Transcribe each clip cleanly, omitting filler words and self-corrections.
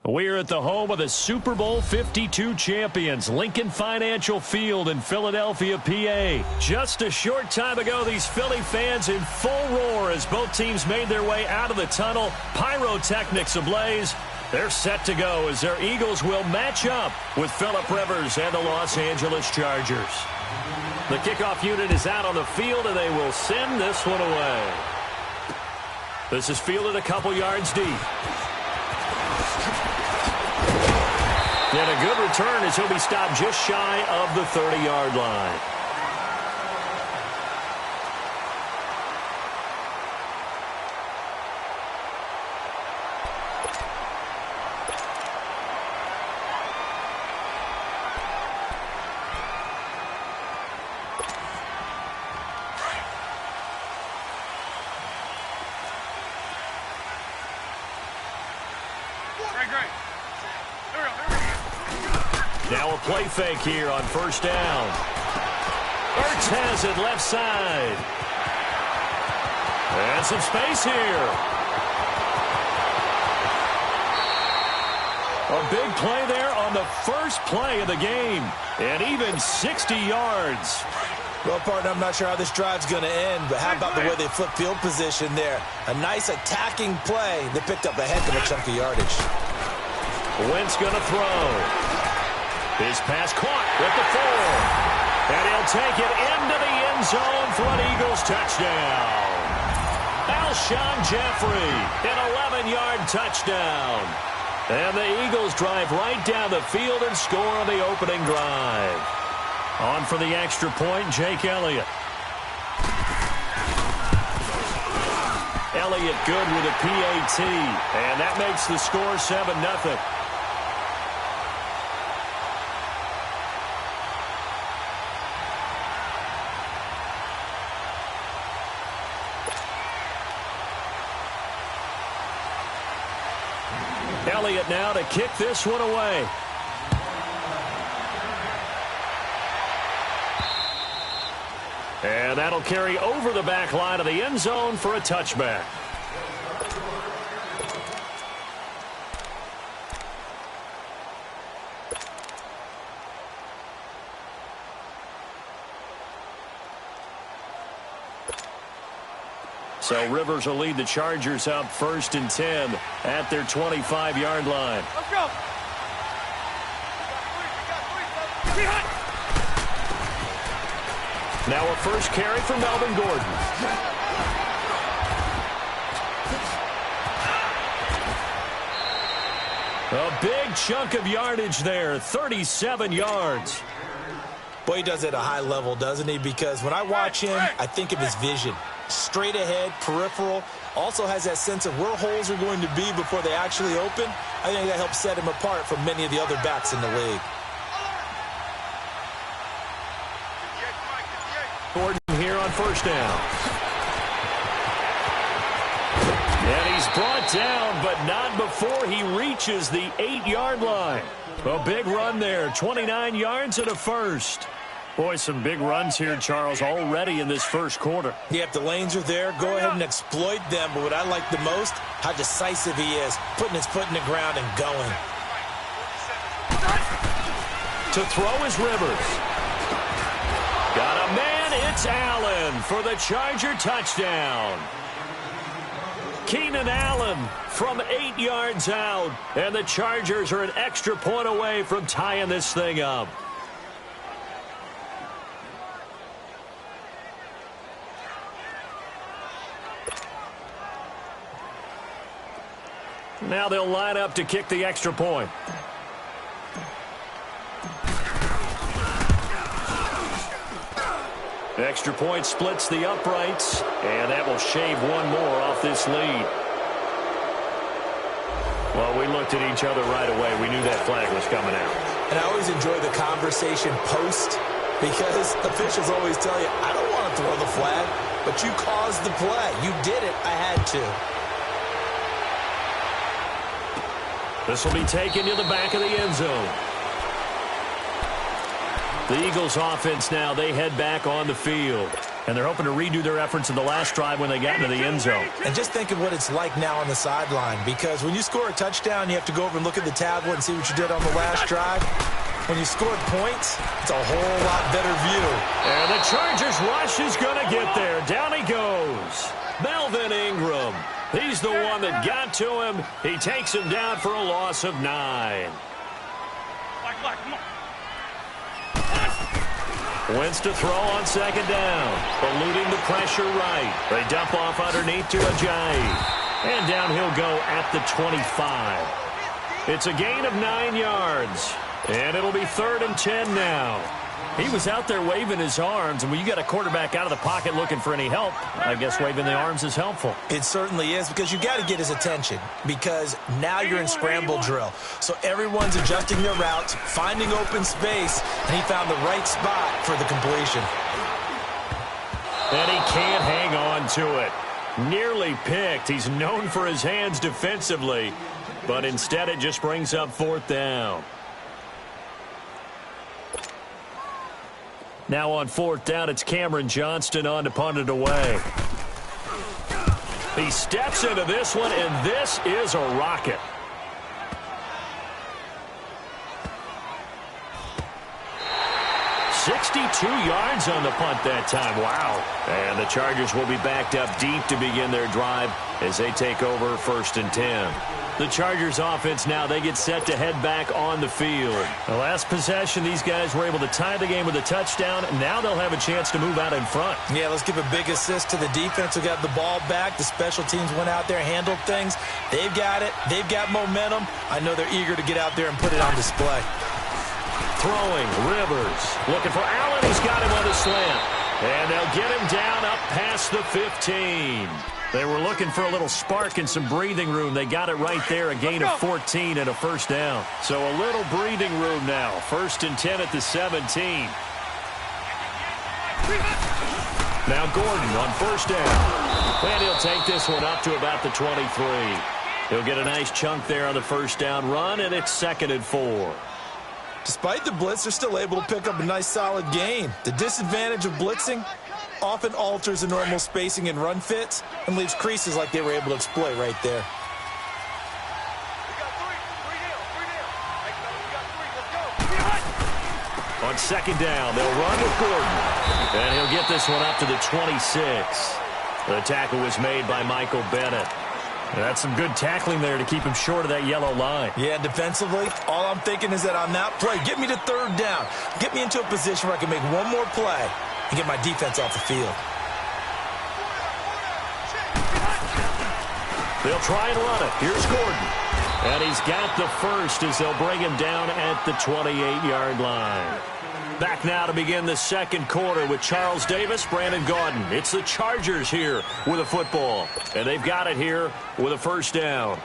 We're at the home of the Super Bowl 52 champions, Lincoln Financial Field in Philadelphia, PA. Just a short time ago, these Philly fans in full roar as both teams made their way out of the tunnel, pyrotechnics ablaze. They're set to go as their Eagles will match up with Phillip Rivers and the Los Angeles Chargers. The kickoff unit is out on the field, and they will send this one away. This is fielded a couple yards deep. And a good return as he'll be stopped just shy of the 30-yard line. Now a play fake here on first down. Ertz has it left side. And some space here. A big play there on the first play of the game. And even 60 yards. Well, partner, I'm not sure how this drive's going to end, but how about the way they flip field position there? A nice attacking play that picked up a heck of a chunk of yardage. Wentz going to throw. His pass caught with the 4. And he'll take it into the end zone for an Eagles touchdown. Alshon Jeffrey, an 11-yard touchdown. And the Eagles drive right down the field and score on the opening drive. On for the extra point, Jake Elliott. Elliott good with a PAT. And that makes the score 7-0. Elliott now to kick this one away. And that'll carry over the back line of the end zone for a touchback. So Rivers will lead the Chargers out 1st and 10 at their 25-yard line. Let's go. Now a first carry for Melvin Gordon. A big chunk of yardage there, 37 yards. Boy, he does it at a high level, doesn't he? Because when I watch him, I think of his vision. Straight ahead, peripheral, also has that sense of where holes are going to be before they actually open. I think that helps set him apart from many of the other backs in the league. Gordon here on first down. And he's brought down, but not before he reaches the 8-yard line. A big run there, 29 yards and a first. Boy, some big runs here, Charles, already in this first quarter. Yeah, if the lanes are there, go ahead and exploit them. But what I like the most, how decisive he is, putting his foot in the ground and going. To throw is Rivers. Got a man, it's Allen for the Charger touchdown. Keenan Allen from 8 yards out. And the Chargers are an extra point away from tying this thing up. Now they'll line up to kick the extra point. Extra point splits the uprights, and that will shave one more off this lead. Well, we looked at each other right away. We knew that flag was coming out. And I always enjoy the conversation post, because officials always tell you, I don't want to throw the flag, but you caused the play. You did it. I had to. This will be taken to the back of the end zone. The Eagles offense now, they head back on the field. And they're hoping to redo their efforts in the last drive when they got into the end zone. And just think of what it's like now on the sideline, because when you score a touchdown, you have to go over and look at the tablet and see what you did on the last drive. When you scored points, it's a whole lot better view. And the Chargers rush is going to get there. Down he goes. Melvin Ingram. He's the one that got to him. He takes him down for a loss of 9. Wentz to throw on second down. Eluding the pressure right. They dump off underneath to Ajayi. And down he'll go at the 25. It's a gain of 9 yards. And it'll be 3rd and 10 now. He was out there waving his arms, and when you got a quarterback out of the pocket looking for any help, I guess waving the arms is helpful. It certainly is, because you got to get his attention, because now you're in scramble drill. So everyone's adjusting their routes, finding open space, and he found the right spot for the completion. And he can't hang on to it. Nearly picked. He's known for his hands defensively, but instead it just brings up 4th down. Now on 4th down, it's Cameron Johnston on to punt it away. He steps into this one, and this is a rocket. "62 yards on the punt that time. Wow. And the Chargers will be backed up deep to begin their drive as they take over 1st and 10. The Chargers offense now, they get set to head back on the field. The last possession, these guys were able to tie the game with a touchdown. Now they'll have a chance to move out in front. Yeah, let's give a big assist to the defense who got the ball back. The special teams went out there, handled things. They've got it. They've got momentum. I know they're eager to get out there and put it on display. Throwing, Rivers. Looking for Allen. He's got him on the slant. And they'll get him down up past the 15. They were looking for a little spark and some breathing room. They got it right there, a gain of 14 and a 1st down. So a little breathing room now. 1st and 10 at the 17. Now Gordon on 1st down. And he'll take this one up to about the 23. He'll get a nice chunk there on the 1st down run, and it's 2nd and 4. Despite the blitz, they're still able to pick up a nice solid gain. The disadvantage of blitzing often alters the normal spacing and run fits and leaves creases like they were able to exploit right there. On 2nd down, they'll run with Gordon. And he'll get this one up to the 26. The tackle was made by Michael Bennett. That's some good tackling there to keep him short of that yellow line. Yeah, defensively, all I'm thinking is that on that play, get me to 3rd down. Get me into a position where I can make one more play and get my defense off the field. They'll try and run it. Here's Gordon. And he's got the first as they'll bring him down at the 28-yard line. Back now to begin the 2nd quarter with Charles Davis, Brandon Gaudin. It's the Chargers here with a football. And they've got it here with a 1st down.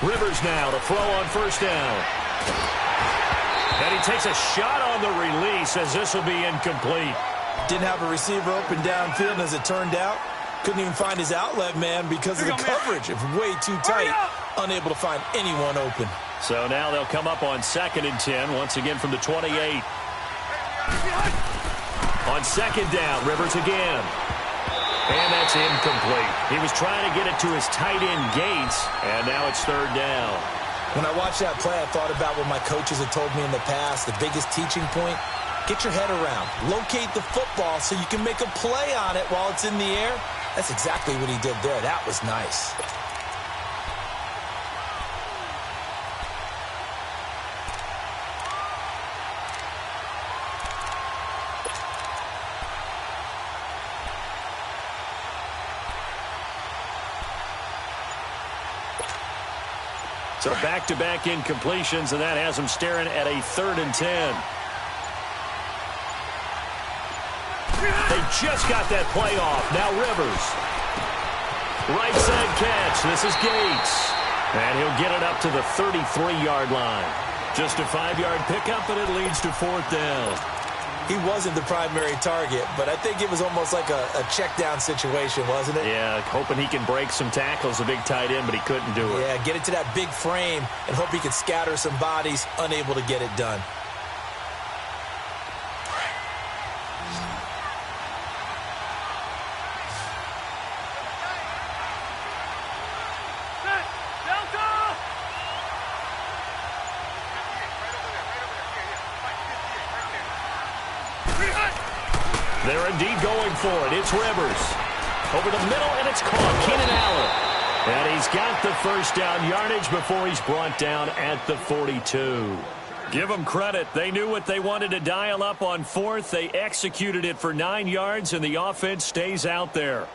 Rivers now to throw on 1st down. And he takes a shot on the release as this will be incomplete. Didn't have a receiver open downfield, and as it turned out, couldn't even find his outlet man because of the coverage. It was way too tight, unable to find anyone open. So now they'll come up on 2nd and 10, once again from the 28. On 2nd down, Rivers again. And that's incomplete. He was trying to get it to his tight end Gates, and now it's 3rd down. When I watched that play, I thought about what my coaches had told me in the past. The biggest teaching point, get your head around. Locate the football so you can make a play on it while it's in the air. That's exactly what he did there. That was nice. So back-to-back incompletions, and that has them staring at a 3rd and 10. They just got that play off. Now Rivers. Right side catch. This is Gates. And he'll get it up to the 33-yard line. Just a 5-yard pickup, and it leads to 4th down. he wasn't the primary target, but I think it was almost like a check down situation, wasn't it? Yeah, hoping he can break some tackles, a big tight end, but he couldn't do it. Yeah, get it to that big frame and hope he can scatter some bodies, unable to get it done. They're indeed going for it. It's Rivers. Over the middle, and it's caught. Keenan Allen. And he's got the first down yardage before he's brought down at the 42. Give them credit. They knew what they wanted to dial up on fourth. They executed it for 9 yards, and the offense stays out there.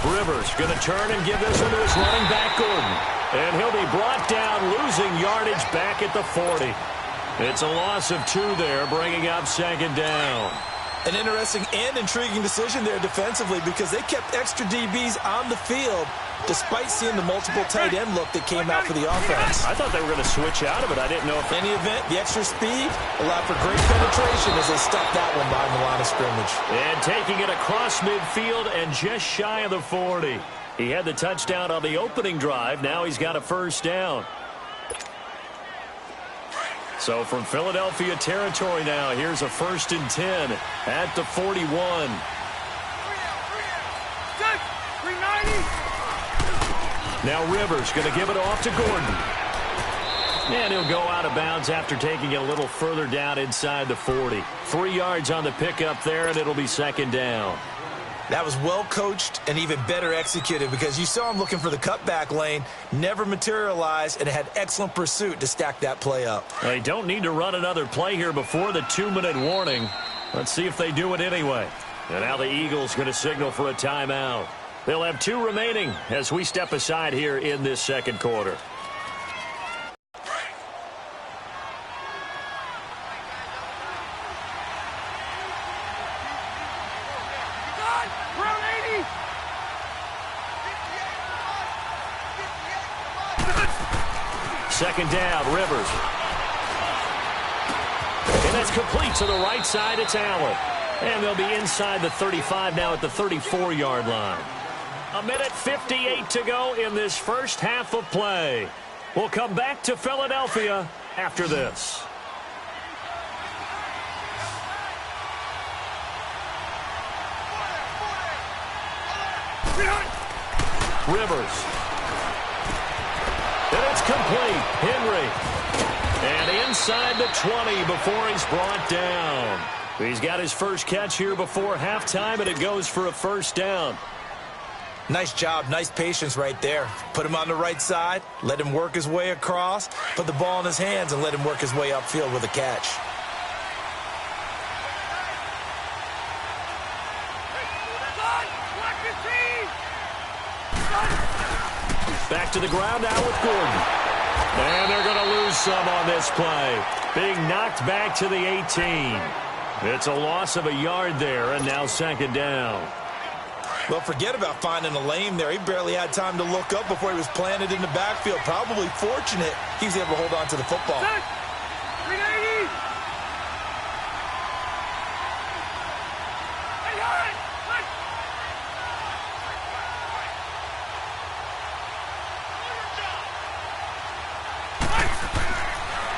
Rivers going to turn and give this one to his running back, Gordon. And he'll be brought down, losing yardage back at the 40. It's a loss of 2 there, bringing up second down. An interesting and intriguing decision there defensively because they kept extra DBs on the field despite seeing the multiple tight end look that came out for the offense. I thought they were going to switch out of it. I didn't know if... In any event, the extra speed allowed for great penetration as they stuffed that one behind the line of scrimmage. And taking it across midfield and just shy of the 40. He had the touchdown on the opening drive. Now he's got a first down. So from Philadelphia territory now, here's a 1st and 10 at the 41. Now Rivers going to give it off to Gordon. And he'll go out of bounds after taking it a little further down inside the 40. 3 yards on the pickup there, and it'll be second down. That was well coached and even better executed because you saw him looking for the cutback lane, never materialized, and had excellent pursuit to stack that play up. They don't need to run another play here before the 2-minute warning. Let's see if they do it anyway. And now the Eagles going to signal for a timeout. They'll have 2 remaining as we step aside here in this second quarter. Second down, Rivers. And that's complete to the right side. It's Allen. And they'll be inside the 35 now at the 34-yard line. 1:58 to go in this first half of play. We'll come back to Philadelphia after this. Rivers. And it's complete. Henry. And inside the 20 before he's brought down. He's got his first catch here before halftime, and it goes for a first down. Nice job. Nice patience right there. Put him on the right side. Let him work his way across. Put the ball in his hands and let him work his way upfield with a catch. Back to the ground now with Gordon. And they're going to lose some on this play. Being knocked back to the 18. It's a loss of a yard there, and now second down. Well, forget about finding a lane there. He barely had time to look up before he was planted in the backfield. Probably fortunate he was able to hold on to the football.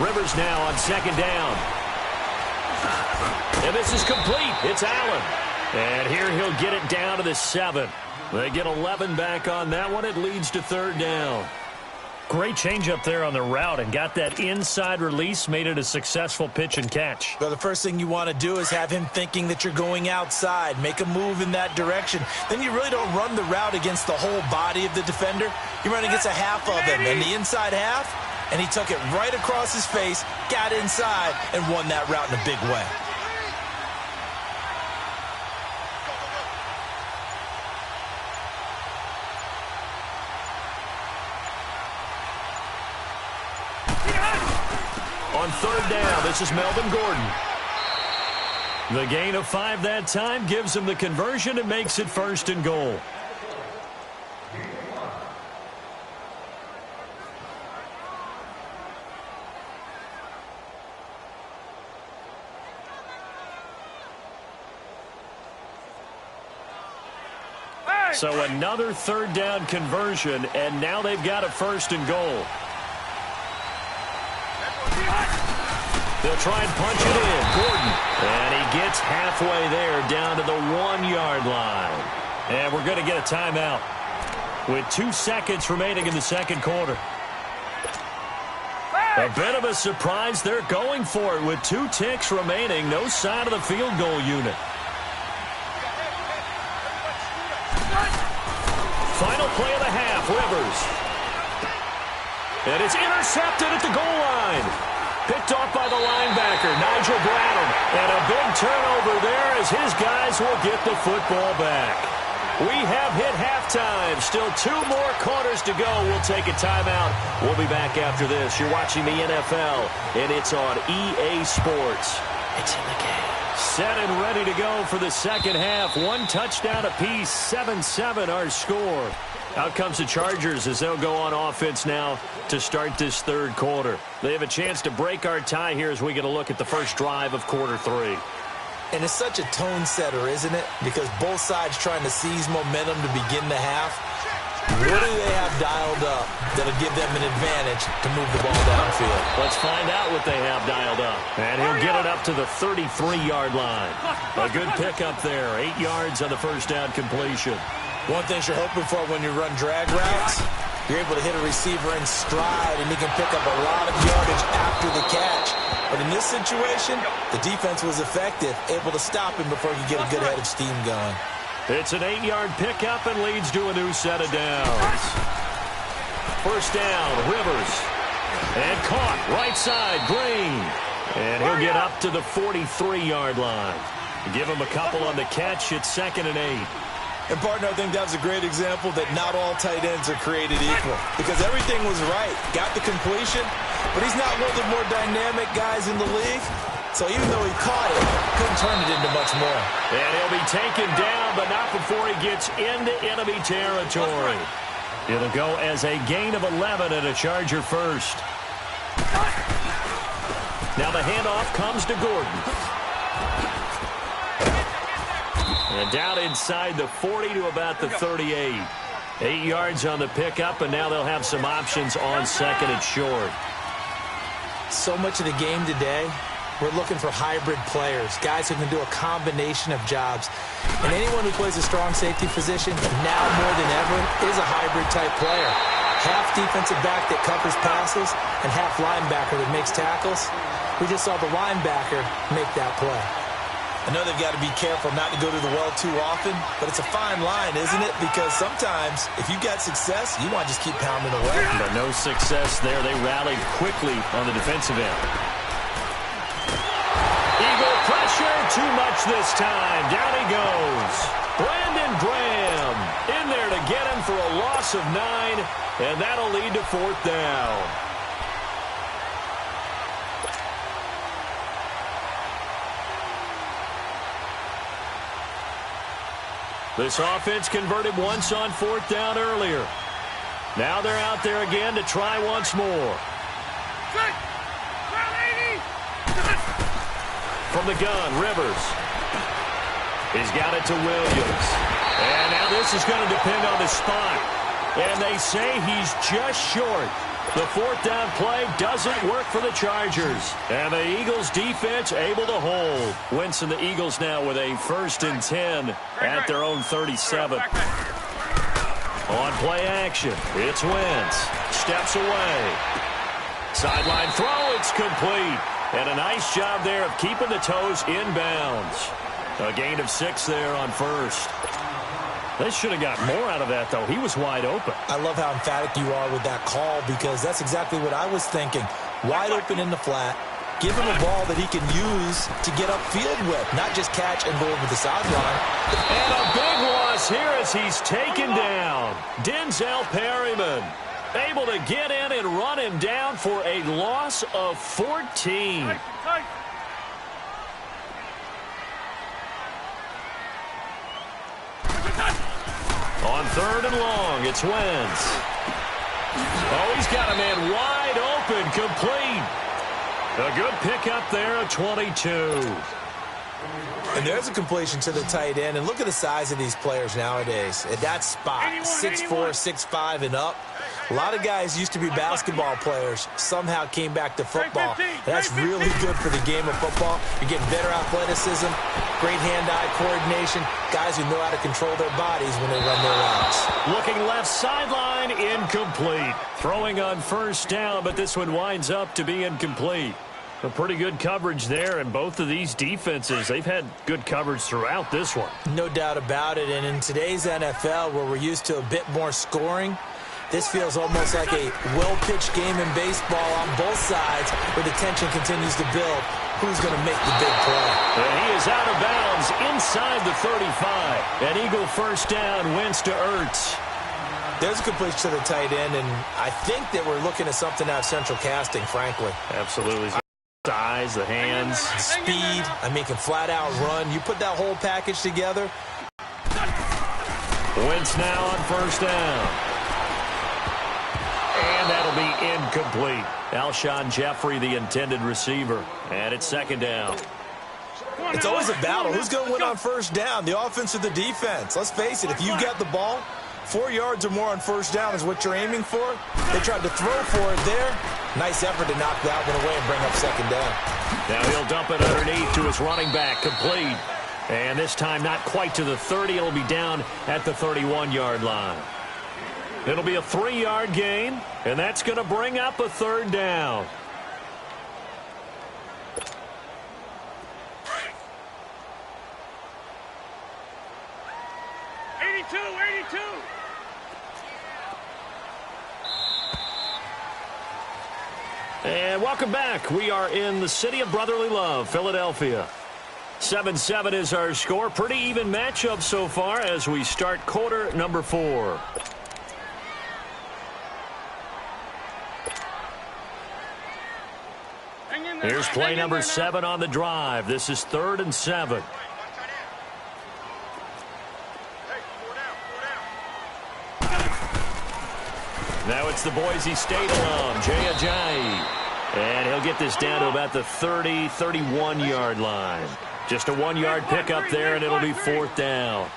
Rivers now on second down. And this is complete. It's Allen. And here he'll get it down to the 7. They get 11 back on that one. It leads to third down. Great change up there on the route and got that inside release, made it a successful pitch and catch. Well, the first thing you want to do is have him thinking that you're going outside, make a move in that direction. Then you really don't run the route against the whole body of the defender. You run against a half of him, and the inside half, and he took it right across his face, got inside, and won that route in a big way. On third down, this is Melvin Gordon. The gain of 5 that time gives him the conversion and makes it 1st and goal. So another third down conversion, and now they've got a 1st and goal. They'll try and punch it in. Gordon. And he gets halfway there down to the 1-yard line. And we're going to get a timeout with 2 seconds remaining in the second quarter. A bit of a surprise. They're going for it with 2 ticks remaining. No sign of the field goal unit. Final play of the half, Rivers. And it's intercepted at the goal line. Picked off by the linebacker, Nigel Bradham. And a big turnover there as his guys will get the football back. We have hit halftime. Still 2 more quarters to go. We'll take a timeout. We'll be back after this. You're watching the NFL, and it's on EA Sports. It's in the game. Set and ready to go for the second half. 1 touchdown apiece, 7-7 our score. Out comes the Chargers as they'll go on offense now to start this third quarter. They have a chance to break our tie here as we get a look at the first drive of quarter 3. And it's such a tone setter, isn't it? Because both sides trying to seize momentum to begin the half. What do they have dialed up that'll give them an advantage to move the ball downfield? Let's find out what they have dialed up. And he'll get it up to the 33-yard line. A good pickup there. 8 yards on the first down completion. One thing you're hoping for when you run drag routes, you're able to hit a receiver in stride, and he can pick up a lot of yardage after the catch. But in this situation, the defense was effective, able to stop him before he could get a good head of steam going. It's an 8-yard pickup and leads to a new set of downs. First down, Rivers. And caught, right side, Green. And he'll get up to the 43-yard line. Give him a couple on the catch. It's 2nd and 8. And, partner, I think that was a great example that not all tight ends are created equal. Because everything was right. Got the completion, but he's not one of the more dynamic guys in the league. So even though he caught it, couldn't turn it into much more. And he'll be taken down, but not before he gets into enemy territory. It'll go as a gain of 11 and a Charger first. Now the handoff comes to Gordon. And down inside the 40 to about the 38. 8 yards on the pickup, and now they'll have some options on 2nd and short. So much of the game today, we're looking for hybrid players, guys who can do a combination of jobs. And anyone who plays a strong safety position, now more than ever, is a hybrid-type player. Half defensive back that covers passes and half linebacker that makes tackles. We just saw the linebacker make that play. I know they've got to be careful not to go to the well too often, but it's a fine line, isn't it? Because sometimes, if you've got success, you want to just keep pounding away. But no success there. They rallied quickly on the defensive end. Eagle pressure, too much this time. Down he goes. Brandon Graham in there to get him for a loss of 9, and that'll lead to 4th down. This offense converted once on 4th down earlier. Now they're out there again to try once more. From the gun, Rivers. He's got it to Williams. And now this is going to depend on the spot. And they say he's just short. The 4th down play doesn't work for the Chargers. And the Eagles defense able to hold. Wentz and the Eagles now with a 1st and 10 at their own 37. On play action, it's Wentz. Steps away. Sideline throw, it's complete. And a nice job there of keeping the toes inbounds. A gain of 6 there on 1st. They should have got more out of that, though. He was wide open. I love how emphatic you are with that call because that's exactly what I was thinking. Wide open in the flat. Give him a ball that he can use to get upfield with, not just catch and go over the sideline. And a big loss here as he's taken down. Denzel Perryman. Able to get in and run him down for a loss of 14. On 3rd and long, it's Wentz. Oh, he's got a man wide open, complete. A good pickup there at 22. And there's a completion to the tight end. And look at the size of these players nowadays. At that spot, 6'4", 6'5", and up. A lot of guys used to be basketball players, somehow came back to football. And that's really good for the game of football. You're getting better athleticism, great hand-eye coordination, guys who know how to control their bodies when they run their routes. Looking left sideline, incomplete. Throwing on 1st down, but this one winds up to be incomplete. A pretty good coverage there, and both of these defenses, they've had good coverage throughout this one. No doubt about it, and in today's NFL, where we're used to a bit more scoring, this feels almost like a well-pitched game in baseball on both sides, where the tension continues to build. Who's going to make the big play? And he is out of bounds inside the 35. An Eagle 1st down, Wentz to Ertz. There's a completion to the tight end, and I think that we're looking at something out of central casting, frankly. Absolutely. Size, the hands. Speed, I mean, can flat out run. You put that whole package together. Wentz now on 1st down. And that'll be incomplete. Alshon Jeffrey, the intended receiver. And it's 2nd down. It's always a battle. Who's going to win on 1st down, the offense or the defense? Let's face it, if you get the ball, 4 yards or more on 1st down is what you're aiming for. They tried to throw for it there. Nice effort to knock that one away and bring up 2nd down. Now he'll dump it underneath to his running back, complete. And this time not quite to the 30. It'll be down at the 31-yard line. It'll be a 3-yard gain, and that's going to bring up a 3rd down. And welcome back. We are in the city of brotherly love, Philadelphia. 7-7 is our score. Pretty even matchup so far as we start quarter number 4. Here's play number 7 on the drive. This is 3rd and 7. Now it's the Boise State alum, Jay Ajayi. And he'll get this down to about the 30, 31-yard line. Just a 1-yard pickup there, and it'll be 4th down.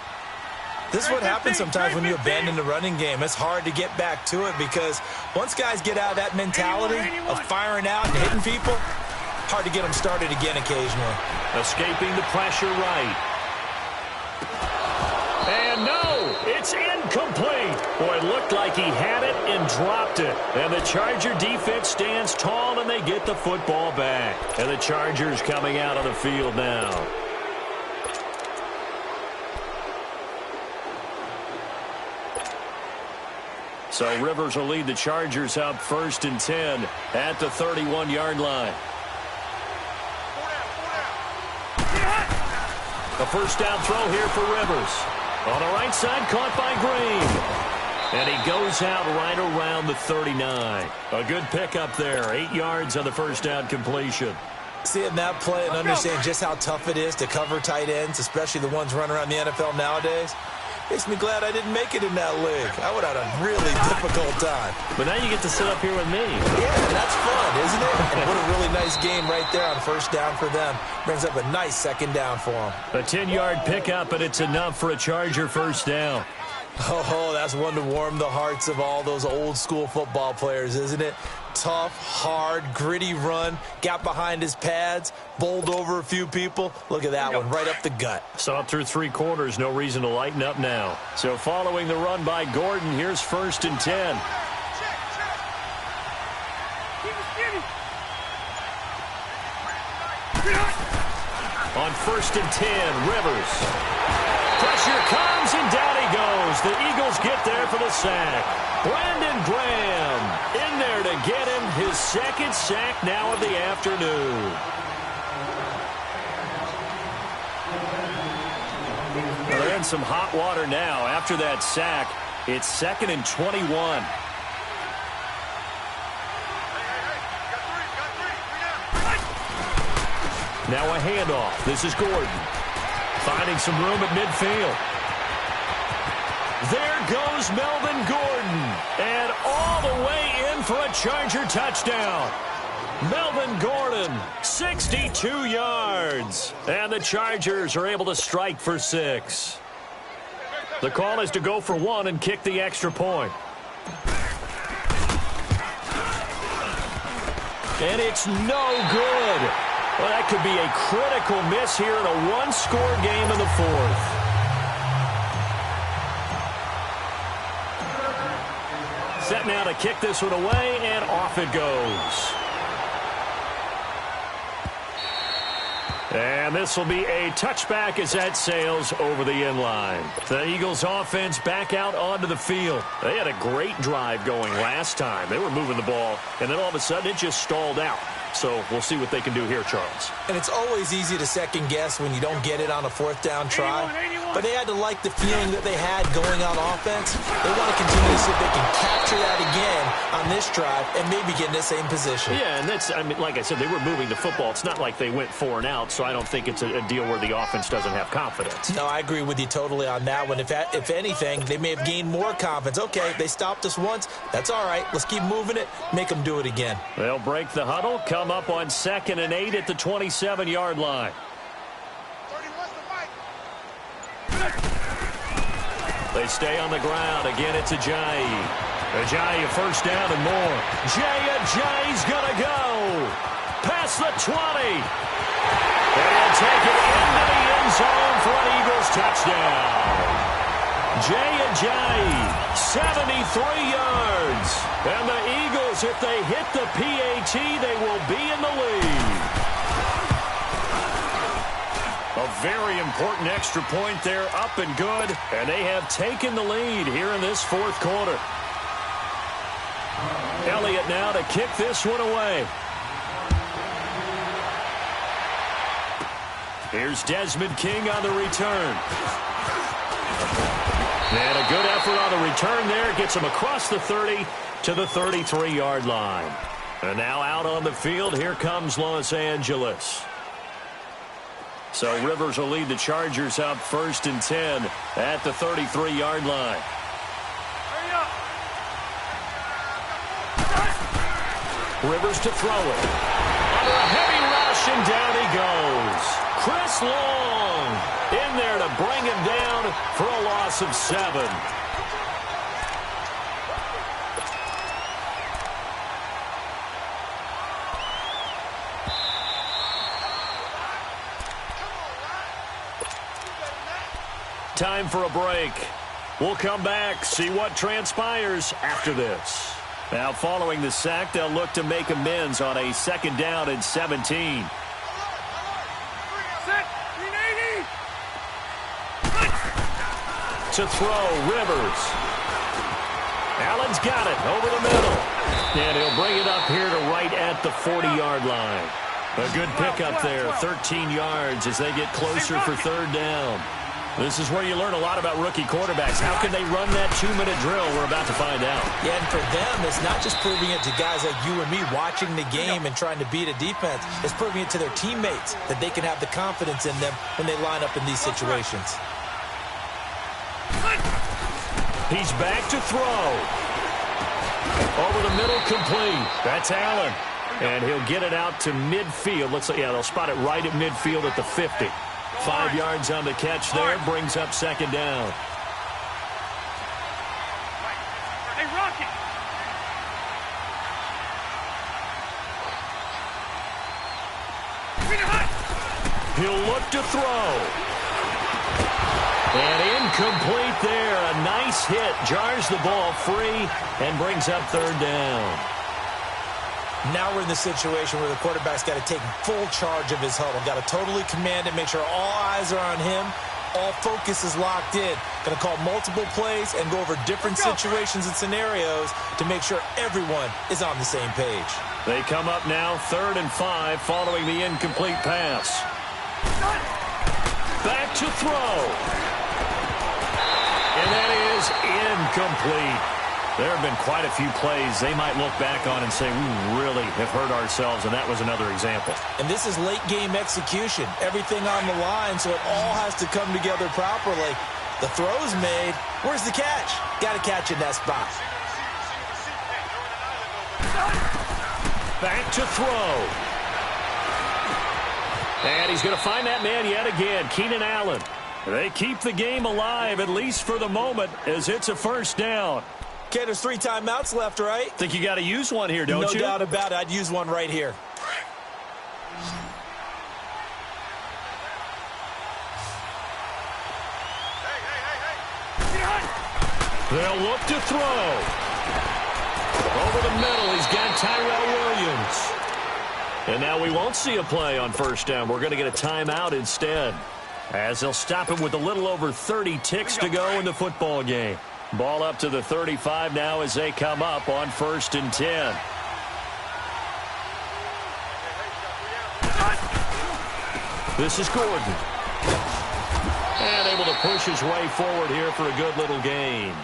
This is what happens sometimes when you abandon the running game. It's hard to get back to it because once guys get out of that mentality of firing out and hitting people, hard to get them started again occasionally. Escaping the pressure right. And no, it's incomplete. Boy, it looked like he had it and dropped it. And the Charger defense stands tall, and they get the football back. And the Chargers coming out on the field now. So Rivers will lead the Chargers up 1st and 10 at the 31-yard line. A 1st down throw here for Rivers. On the right side, caught by Green. And he goes out right around the 39. A good pickup there. 8 yards on the 1st down completion. Seeing that play and understand just how tough it is to cover tight ends, especially the ones running around the NFL nowadays, makes me glad I didn't make it in that league. I would have had a really difficult time. But now you get to sit up here with me. Yeah, that's fun, isn't it? And what a really nice game right there on 1st down for them. Brings up a nice 2nd down for them. A 10-yard pickup, and it's enough for a Charger 1st down. Oh, that's one to warm the hearts of all those old-school football players, isn't it? Tough, hard, gritty run, got behind his pads, bowled over a few people. Look at that one, right up the gut. Saw it through 3 quarters, no reason to lighten up now. So following the run by Gordon, here's 1st and 10. On 1st and 10, Rivers. Pressure comes, and down he goes. The Eagles get there for the sack. Brandon Graham in there to get him his 2nd sack now of the afternoon. Well, they're in some hot water now. After that sack, it's 2nd and 21. Now a handoff. This is Gordon. Finding some room at midfield. There goes Melvin Gordon. And all the way in for a Charger touchdown. Melvin Gordon, 62 yards. And the Chargers are able to strike for 6. The call is to go for 1 and kick the extra point. And it's no good. Well, that could be a critical miss here in a one-score game in the 4th. Set now to kick this one away, and off it goes. And this will be a touchback as that sails over the end line. The Eagles offense back out onto the field. They had a great drive going last time. They were moving the ball, and then all of a sudden it just stalled out. So we'll see what they can do here, Charles. And it's always easy to second guess when you don't get it on a 4th down try. But they had to like the feeling that they had going on offense. They want to continue to see if they can capture that again on this drive and maybe get in the same position. Yeah, and that's, I mean, like I said, they were moving the football. It's not like they went 4 and out, so I don't think it's a deal where the offense doesn't have confidence. No, I agree with you totally on that one. If anything, they may have gained more confidence. Okay, they stopped us once. That's all right. Let's keep moving it. Make them do it again. They'll break the huddle, come up on 2nd and 8 at the 27-yard line. They stay on the ground. Again, it's Ajayi. Ajayi, first down and more. Ajayi's going to go. Past the 20. And he'll take it into the end zone for an Eagles touchdown. Ajayi, 73 yards. And the Eagles, if they hit the PAT, they will be in the lead. A very important extra point there, up and good. And they have taken the lead here in this 4th quarter. Elliott now to kick this one away. Here's Desmond King on the return. And a good effort on the return there. Gets him across the 30 to the 33-yard line. And now out on the field, here comes Los Angeles. So Rivers will lead the Chargers up 1st and 10 at the 33-yard line. Rivers to throw it. Under a heavy rush, and down he goes. Chris Long in there to bring him down for a loss of 7. Time for a break. We'll come back, see what transpires after this. Now, following the sack, they'll look to make amends on a 2nd down and 17. To throw, Rivers. Allen's got it over the middle. And he'll bring it up here to right at the 40-yard line. A good pickup there, 13 yards as they get closer for 3rd down. This is where you learn a lot about rookie quarterbacks. How can they run that 2-minute drill? We're about to find out. Yeah, and for them, it's not just proving it to guys like you and me watching the game and trying to beat a defense. It's proving it to their teammates that they can have the confidence in them when they line up in these situations. He's back to throw. Over the middle, complete. That's Allen. And he'll get it out to midfield. Looks like, yeah, they'll spot it right at midfield at the 50. 5 yards on the catch there, brings up 2nd down. Hey, Rocky. He'll look to throw. And incomplete there. A nice hit. Jars the ball free and brings up 3rd down. Now we're in the situation where the quarterback's got to take full charge of his huddle. Got to totally command it, make sure all eyes are on him. All focus is locked in. Going to call multiple plays and go over different situations and scenarios to make sure everyone is on the same page. They come up now 3rd and 5 following the incomplete pass. Back to throw. And that is incomplete. There have been quite a few plays they might look back on and say, we really have hurt ourselves, and that was another example. And this is late-game execution. Everything on the line, so it all has to come together properly. The throw's made. Where's the catch? Got to catch in that spot. Back to throw. And he's going to find that man yet again, Keenan Allen. They keep the game alive, at least for the moment, as it's a first down. Okay, there's 3 timeouts left, right? Think you got to use one here, don't you? No doubt about it. I'd use one right here. They'll look to throw. Over the middle, he's got Tyrell Williams. And now we won't see a play on first down. We're going to get a timeout instead, as they'll stop him with a little over 30 ticks to go in the football game. Ball up to the 35 now as they come up on 1st and 10. This is Gordon. And able to push his way forward here for a good little gain.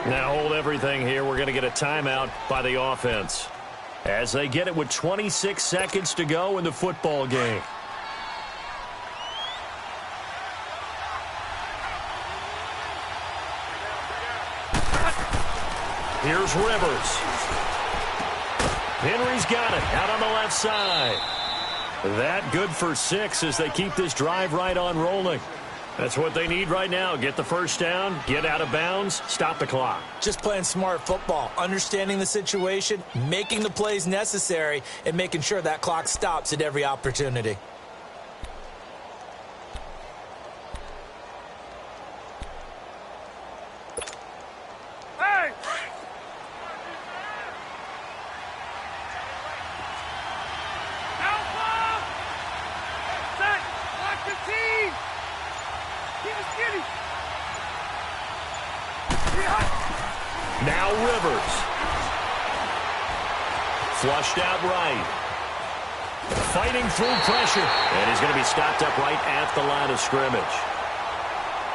Now hold everything here. We're going to get a timeout by the offense, as they get it with 26 seconds to go in the football game. Here's Rivers. Henry's got it out on the left side. That good for 6 as they keep this drive right on rolling. That's what they need right now. Get the first down, get out of bounds, stop the clock. Just playing smart football, understanding the situation, making the plays necessary, and making sure that clock stops at every opportunity. Now Rivers. Flushed out right. Fighting through pressure. And he's going to be stopped up right at the line of scrimmage.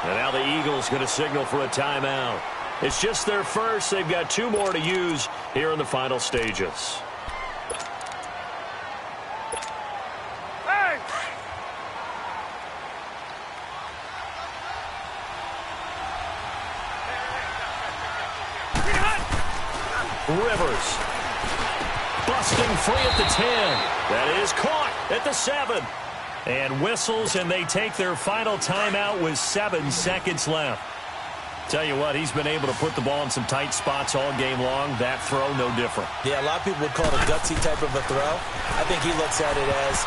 And now the Eagles going to signal for a timeout. It's just their first. They've got 2 more to use here in the final stages. Rivers busting free at the 10. That is caught at the 7. And whistles, and they take their final timeout with 7 seconds left. Tell you what, he's been able to put the ball in some tight spots all game long. That throw, no different. Yeah, a lot of people would call it a gutsy type of a throw. I think he looks at it as,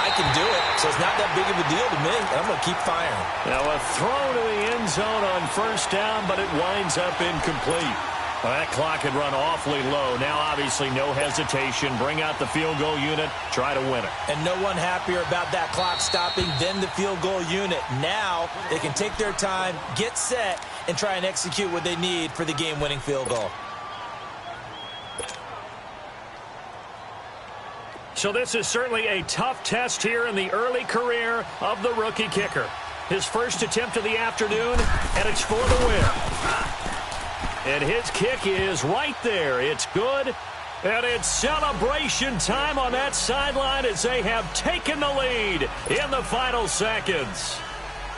I can do it, so it's not that big of a deal to me, and I'm going to keep firing. Now a throw to the end zone on first down, but it winds up incomplete. Well, that clock had run awfully low. Now, obviously, no hesitation. Bring out the field goal unit. Try to win it. And no one happier about that clock stopping than the field goal unit. Now, they can take their time, get set, and try and execute what they need for the game-winning field goal. So this is certainly a tough test here in the early career of the rookie kicker. His first attempt of the afternoon, and it's for the win. And his kick is right there. It's good. And it's celebration time on that sideline as they have taken the lead in the final seconds.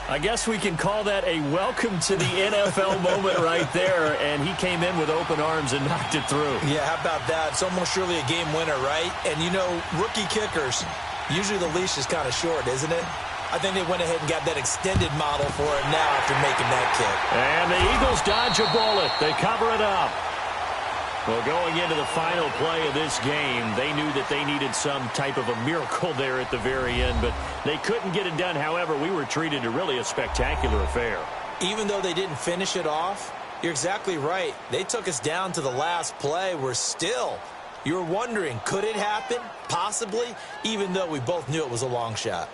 I guess we can call that a welcome to the NFL moment right there. And he came in with open arms and knocked it through. Yeah, how about that? It's almost surely a game winner, right? And, you know, rookie kickers, usually the leash is kind of short, isn't it? I think they went ahead and got that extended model for it now after making that kick. And the Eagles dodge a bullet. They cover it up. Well, going into the final play of this game, they knew that they needed some type of a miracle there at the very end, but they couldn't get it done. However, we were treated to really a spectacular affair. Even though they didn't finish it off, you're exactly right. They took us down to the last play. We're still, you were wondering, could it happen? Possibly, even though we both knew it was a long shot.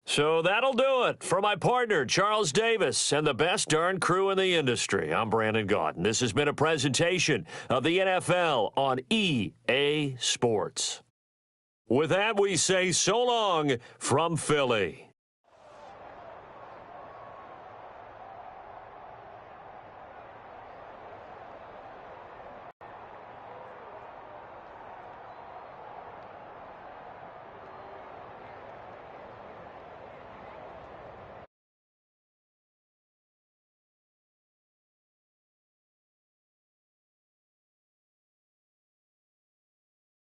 So that'll do it. For my partner, Charles Davis, and the best darn crew in the industry, I'm Brandon Gaudin. This has been a presentation of the NFL on EA Sports. With that, we say so long from Philly.